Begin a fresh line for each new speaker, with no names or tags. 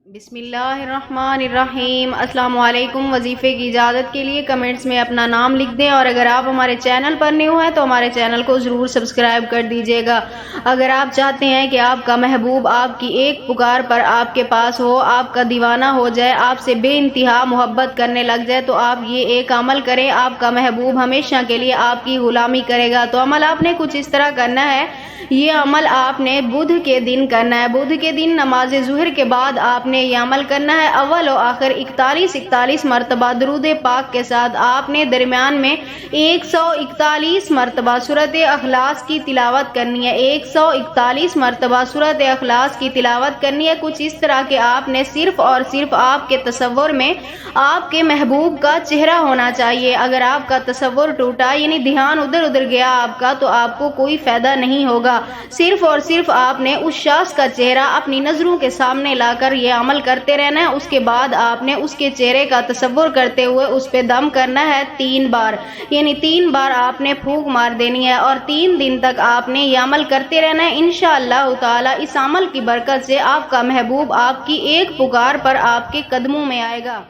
بسم اللہ الرحمن الرحیم۔ السلام علیکم۔ وظیفے کی اجازت کے لیے کمنٹس میں اپنا نام لکھ دیں، اور اگر آپ ہمارے چینل پر نیو ہیں تو ہمارے چینل کو ضرور سبسکرائب کر دیجیے گا۔ اگر آپ چاہتے ہیں کہ آپ کا محبوب آپ کی ایک پکار پر آپ کے پاس ہو، آپ کا دیوانہ ہو جائے، آپ سے بے انتہا محبت کرنے لگ جائے، تو آپ یہ ایک عمل کریں، آپ کا محبوب ہمیشہ کے لیے آپ کی غلامی کرے گا۔ تو عمل آپ نے کچھ اس طرح کرنا ہے۔ یہ عمل آپ نے بدھ کے دن کرنا ہے۔ بدھ کے دن نماز ظہر کے بعد آپ نے یہ عمل کرنا ہے۔ اول و آخر 41 مرتبہ درود پاک کے ساتھ آپ نے درمیان میں 141 مرتبہ سورۃ اخلاص کی تلاوت کرنی ہے۔ 141 مرتبہ سورۃ اخلاص کی تلاوت کرنی ہے۔ کچھ اس طرح کہ آپ نے صرف اور صرف آپ کے تصور میں آپ کے محبوب کا چہرہ ہونا چاہیے۔ اگر آپ کا تصور ٹوٹا، یعنی دھیان ادھر گیا آپ کا، تو آپ کو کوئی فائدہ نہیں ہوگا۔ صرف اور صرف آپ نے اس شخص کا چہرہ اپنی نظروں کے سامنے لا کر یہ عمل کرتے رہنا ہے۔ اس کے بعد آپ نے اس کے چہرے کا تصور کرتے ہوئے اس پہ دم کرنا ہے 3 بار، یعنی 3 بار آپ نے پھونک مار دینی ہے، اور 3 دن تک آپ نے یہ عمل کرتے رہنا ہے۔ انشاءاللہ تعالی اس عمل کی برکت سے آپ کا محبوب آپ کی ایک پکار پر آپ کے قدموں میں آئے گا۔